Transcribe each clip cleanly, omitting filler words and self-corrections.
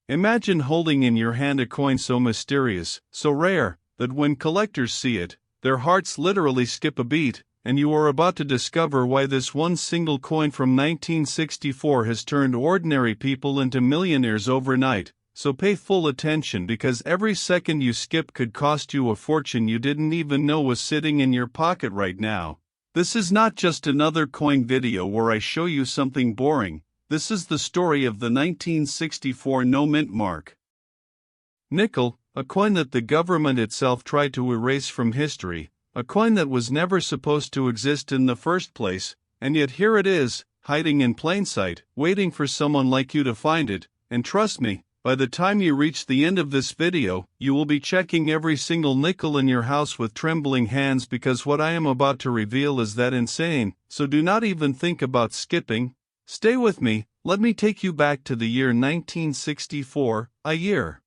Imagine holding in your hand a coin so mysterious, so rare, that when collectors see it, their hearts literally skip a beat, and you are about to discover why this one single coin from 1964 has turned ordinary people into millionaires overnight. So pay full attention, because every second you skip could cost you a fortune you didn't even know was sitting in your pocket right now. This is not just another coin video where I show you something boring. This is the story of the 1964 no mint mark nickel, a coin that the government itself tried to erase from history, a coin that was never supposed to exist in the first place, and yet here it is, hiding in plain sight, waiting for someone like you to find it. And trust me, by the time you reach the end of this video, you will be checking every single nickel in your house with trembling hands, because what I am about to reveal is that insane. So do not even think about skipping. Stay with me. Let me take you back to the year 1964, a year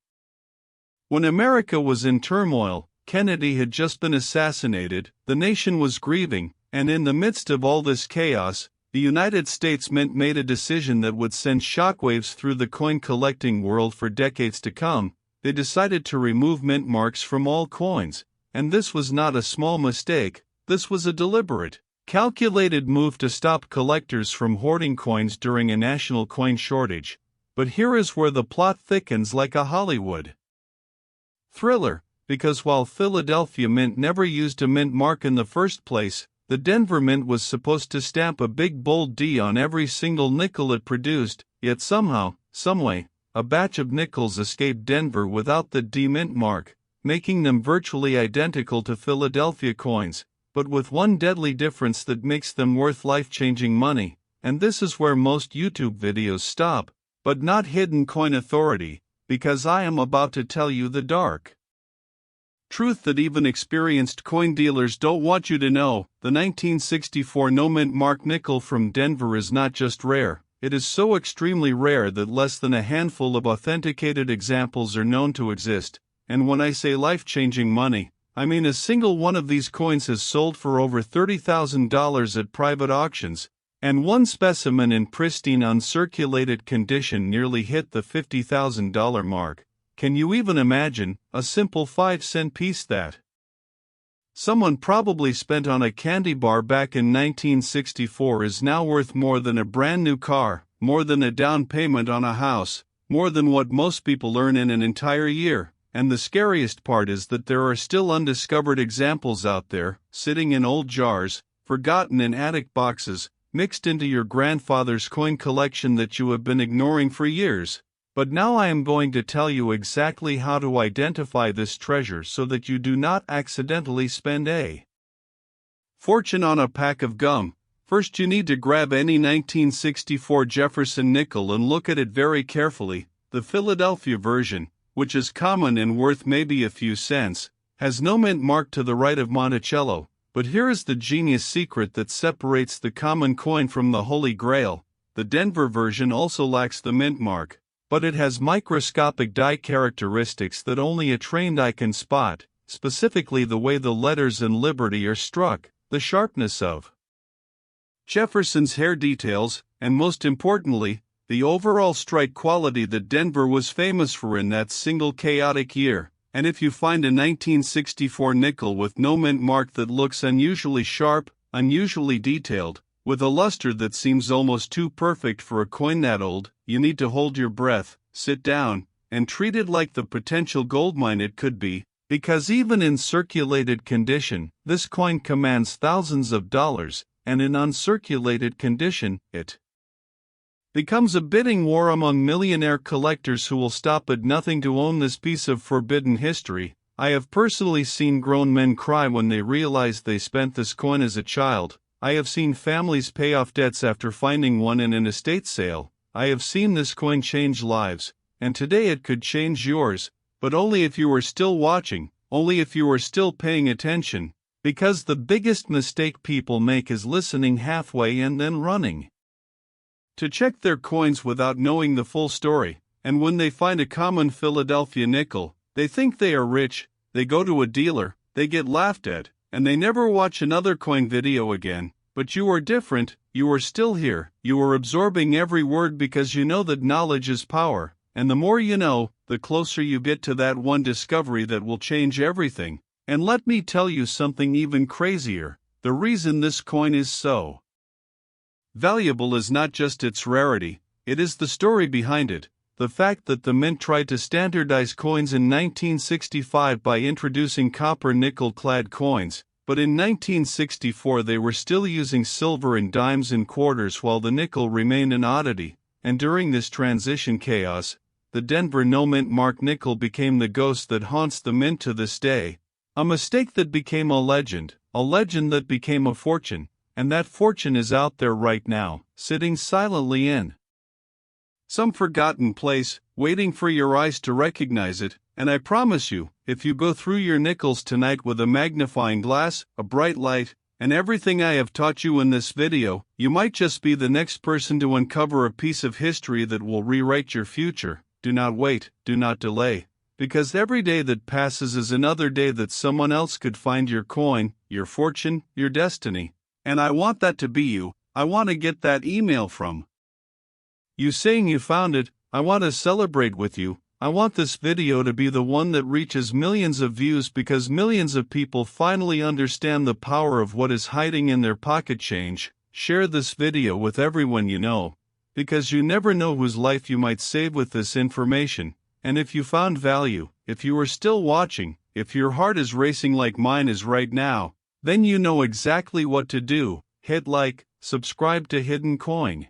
when America was in turmoil. Kennedy had just been assassinated, the nation was grieving, and in the midst of all this chaos, the United States Mint made a decision that would send shockwaves through the coin-collecting world for decades to come. They decided to remove mint marks from all coins, and this was not a small mistake. This was a deliberate, calculated move to stop collectors from hoarding coins during a national coin shortage. But here is where the plot thickens like a Hollywood thriller, because while Philadelphia Mint never used a mint mark in the first place, the Denver Mint was supposed to stamp a big bold D on every single nickel it produced. Yet somehow, someway, a batch of nickels escaped Denver without the D mint mark, making them virtually identical to Philadelphia coins, but with one deadly difference that makes them worth life-changing money. And this is where most YouTube videos stop, but not Hidden Coin Authority, because I am about to tell you the dark truth that even experienced coin dealers don't want you to know. The 1964 no mint mark nickel from Denver is not just rare, it is so extremely rare that less than a handful of authenticated examples are known to exist. And when I say life-changing money, I mean a single one of these coins has sold for over $30,000 at private auctions, and one specimen in pristine uncirculated condition nearly hit the $50,000 mark. Can you even imagine, a simple 5-cent piece that someone probably spent on a candy bar back in 1964 is now worth more than a brand new car, more than a down payment on a house, more than what most people earn in an entire year? And the scariest part is that there are still undiscovered examples out there, sitting in old jars, forgotten in attic boxes, mixed into your grandfather's coin collection that you have been ignoring for years. But now I am going to tell you exactly how to identify this treasure so that you do not accidentally spend a fortune on a pack of gum. First, you need to grab any 1964 Jefferson Nickel and look at it very carefully. The Philadelphia version, which is common and worth maybe a few cents, has no mint mark to the right of Monticello. But here is the genius secret that separates the common coin from the Holy Grail. The Denver version also lacks the mint mark, but it has microscopic die characteristics that only a trained eye can spot, specifically the way the letters in Liberty are struck, the sharpness of Jefferson's hair details, and most importantly, the overall strike quality that Denver was famous for in that single chaotic year. And if you find a 1964 nickel with no mint mark that looks unusually sharp, unusually detailed, with a luster that seems almost too perfect for a coin that old, you need to hold your breath, sit down, and treat it like the potential goldmine it could be, because even in circulated condition, this coin commands thousands of dollars, and in uncirculated condition, it becomes a bidding war among millionaire collectors who will stop at nothing to own this piece of forbidden history. I have personally seen grown men cry when they realized they spent this coin as a child. I have seen families pay off debts after finding one in an estate sale. I have seen this coin change lives, and today it could change yours, but only if you are still watching, only if you are still paying attention, because the biggest mistake people make is listening halfway and then running to check their coins without knowing the full story. And when they find a common Philadelphia nickel, they think they are rich, they go to a dealer, they get laughed at, and they never watch another coin video again. But you are different, you are still here, you are absorbing every word because you know that knowledge is power, and the more you know, the closer you get to that one discovery that will change everything. And let me tell you something even crazier. The reason this coin is so valuable is not just its rarity, it is the story behind it. The fact that the mint tried to standardize coins in 1965 by introducing copper nickel-clad coins, but in 1964 they were still using silver in dimes and quarters while the nickel remained an oddity, and during this transition chaos, the Denver no-mint mark nickel became the ghost that haunts the mint to this day. A mistake that became a legend that became a fortune, and that fortune is out there right now, sitting silently in some forgotten place, waiting for your eyes to recognize it. And I promise you, if you go through your nickels tonight with a magnifying glass, a bright light, and everything I have taught you in this video, you might just be the next person to uncover a piece of history that will rewrite your future. Do not wait, do not delay, because every day that passes is another day that someone else could find your coin, your fortune, your destiny. And I want that to be you. I want to get that email from you saying you found it. I want to celebrate with you. I want this video to be the one that reaches millions of views because millions of people finally understand the power of what is hiding in their pocket change. Share this video with everyone you know, because you never know whose life you might save with this information. And if you found value, if you are still watching, if your heart is racing like mine is right now, then you know exactly what to do. Hit like, subscribe to Hidden Coin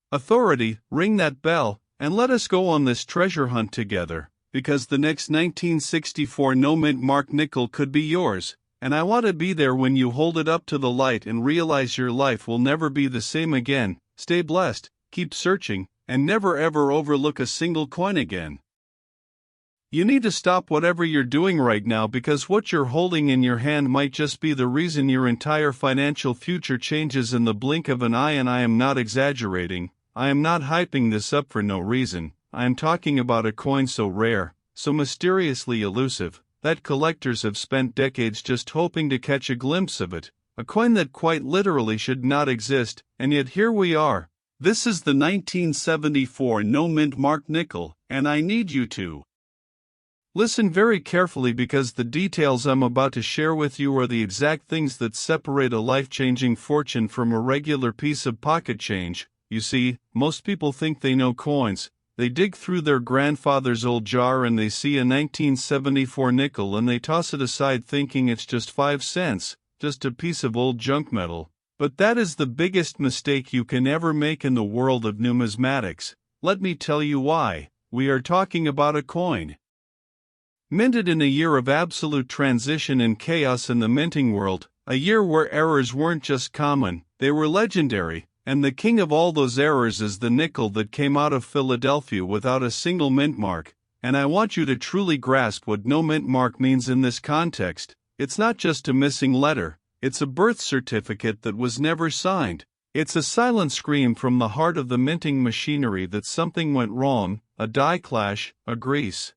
Authority, ring that bell, and let us go on this treasure hunt together, because the next 1964 no-mint mark nickel could be yours, and I want to be there when you hold it up to the light and realize your life will never be the same again. Stay blessed, keep searching, and never ever overlook a single coin again. You need to stop whatever you're doing right now because what you're holding in your hand might just be the reason your entire financial future changes in the blink of an eye, and I am not exaggerating. I am not hyping this up for no reason. I am talking about a coin so rare, so mysteriously elusive, that collectors have spent decades just hoping to catch a glimpse of it. A coin that quite literally should not exist, and yet here we are. This is the 1974 no-mint mark nickel, and I need you to listen very carefully because the details I'm about to share with you are the exact things that separate a life-changing fortune from a regular piece of pocket change. You see, most people think they know coins. They dig through their grandfather's old jar and they see a 1974 nickel and they toss it aside thinking it's just 5 cents, just a piece of old junk metal. But that is the biggest mistake you can ever make in the world of numismatics. Let me tell you why. We are talking about a coin minted in a year of absolute transition and chaos in the minting world, a year where errors weren't just common, they were legendary. And the king of all those errors is the nickel that came out of Philadelphia without a single mint mark. And I want you to truly grasp what no mint mark means in this context. It's not just a missing letter, it's a birth certificate that was never signed. It's a silent scream from the heart of the minting machinery that something went wrong, a die clash, a grease-filled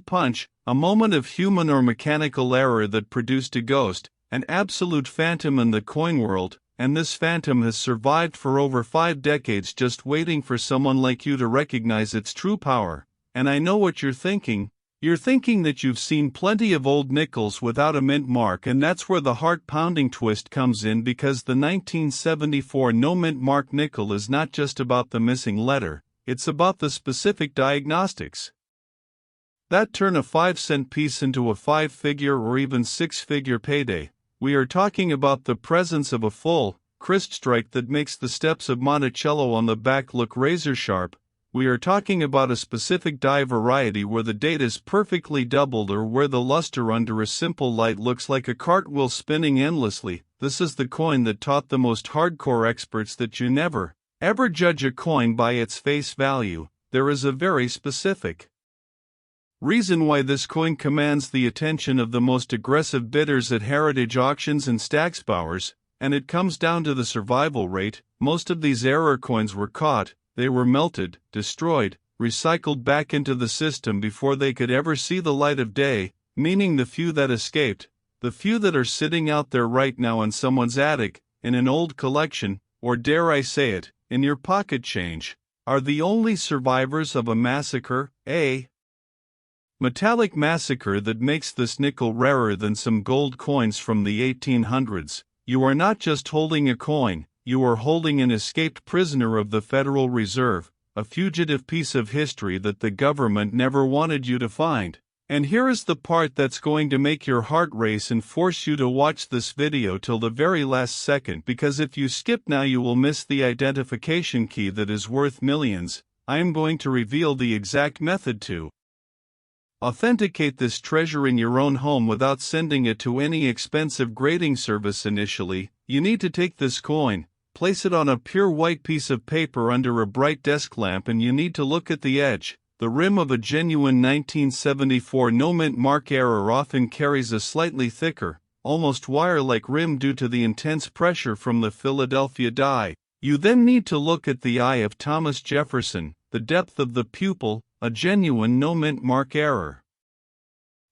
punch, a moment of human or mechanical error that produced a ghost, an absolute phantom in the coin world. And this phantom has survived for over 5 decades just waiting for someone like you to recognize its true power. And I know what you're thinking. You're thinking that you've seen plenty of old nickels without a mint mark, and that's where the heart-pounding twist comes in because the 1974 no-mint mark nickel is not just about the missing letter, it's about the specific diagnostics that turn a 5-cent piece into a 5-figure or even 6-figure payday. We are talking about the presence of a full, crisp strike that makes the steps of Monticello on the back look razor sharp. We are talking about a specific die variety where the date is perfectly doubled or where the luster under a simple light looks like a cartwheel spinning endlessly. This is the coin that taught the most hardcore experts that you never, ever judge a coin by its face value. There is a very specific reason why this coin commands the attention of the most aggressive bidders at heritage auctions and stacksbowers, and it comes down to the survival rate. Most of these error coins were caught, they were melted, destroyed, recycled back into the system before they could ever see the light of day, meaning the few that escaped, the few that are sitting out there right now in someone's attic, in an old collection, or dare I say it, in your pocket change. are the only survivors of a massacre, a metallic massacre that makes this nickel rarer than some gold coins from the 1800s. You are not just holding a coin, you are holding an escaped prisoner of the Federal Reserve, a fugitive piece of history that the government never wanted you to find. And here is the part that's going to make your heart race and force you to watch this video till the very last second, because if you skip now you will miss the identification key that is worth millions. I am going to reveal the exact method to authenticate this treasure in your own home without sending it to any expensive grading service initially. You need to take this coin, place it on a pure white piece of paper under a bright desk lamp, and you need to look at the edge. The rim of a genuine 1974 no-mint mark error often carries a slightly thicker, almost wire-like rim due to the intense pressure from the Philadelphia die. You then need to look at the eye of Thomas Jefferson, the depth of the pupil, a genuine no-mint mark error.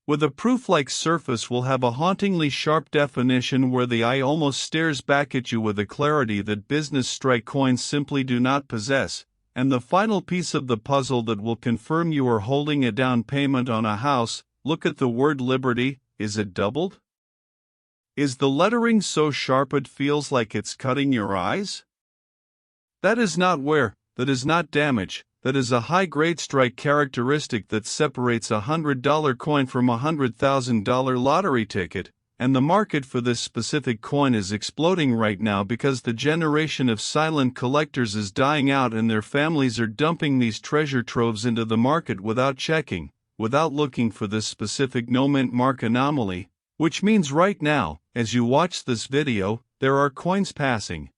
With a proof-like surface will have a hauntingly sharp definition where the eye almost stares back at you with a clarity that business strike coins simply do not possess. And the final piece of the puzzle that will confirm you are holding a down payment on a house. Look at the word liberty. Is it doubled? Is the lettering so sharp it feels like it's cutting your eyes? That is not wear, that is not damage, that is a high-grade strike characteristic that separates a $100 coin from a $100,000 lottery ticket. And the market for this specific coin is exploding right now because the generation of silent collectors is dying out and their families are dumping these treasure troves into the market without checking, without looking for this specific no-mint mark anomaly, which means right now, as you watch this video, there are coins passing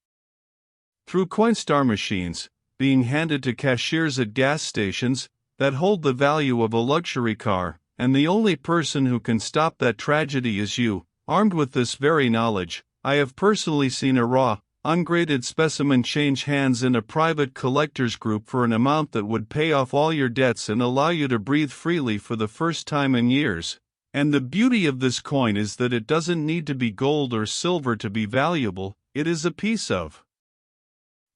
through Coinstar machines, being handed to cashiers at gas stations, that hold the value of a luxury car. And the only person who can stop that tragedy is you. Armed with this very knowledge, I have personally seen a raw, ungraded specimen change hands in a private collectors group for an amount that would pay off all your debts and allow you to breathe freely for the first time in years. And the beauty of this coin is that it doesn't need to be gold or silver to be valuable. It is a piece of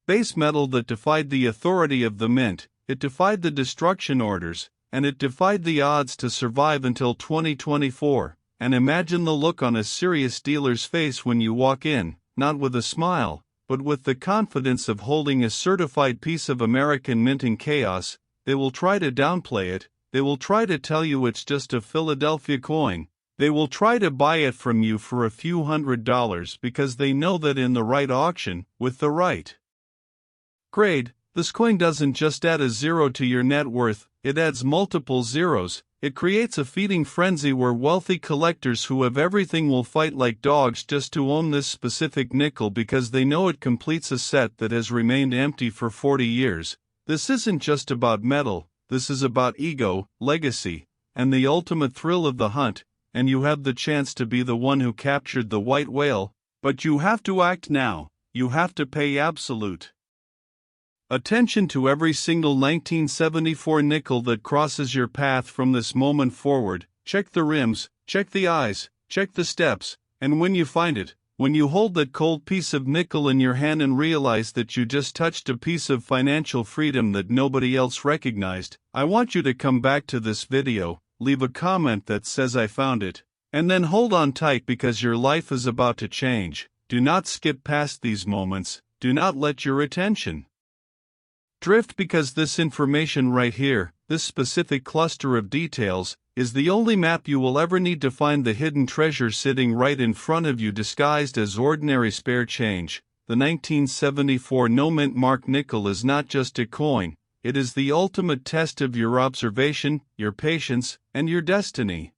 base metal that defied the authority of the mint, it defied the destruction orders, and it defied the odds to survive until 2024. And imagine the look on a serious dealer's face when you walk in, not with a smile, but with the confidence of holding a certified piece of American minting chaos. They will try to downplay it, they will try to tell you it's just a Philadelphia coin, they will try to buy it from you for a few $100s because they know that in the right auction, with the right grade, this coin doesn't just add a zero to your net worth, it adds multiple zeros. It creates a feeding frenzy where wealthy collectors who have everything will fight like dogs just to own this specific nickel because they know it completes a set that has remained empty for 40 years. This isn't just about metal, this is about ego, legacy, and the ultimate thrill of the hunt, and you have the chance to be the one who captured the white whale, but you have to act now, you have to pay absolute attention to every single 1974 nickel that crosses your path from this moment forward. Check the rims, check the eyes, check the steps, and when you find it, when you hold that cold piece of nickel in your hand and realize that you just touched a piece of financial freedom that nobody else recognized, I want you to come back to this video, leave a comment that says I found it, and then hold on tight because your life is about to change. Do not skip past these moments, do not let your attention drift because this information right here, this specific cluster of details, is the only map you will ever need to find the hidden treasure sitting right in front of you disguised as ordinary spare change. The 1974 no-mint mark nickel is not just a coin, it is the ultimate test of your observation, your patience, and your destiny.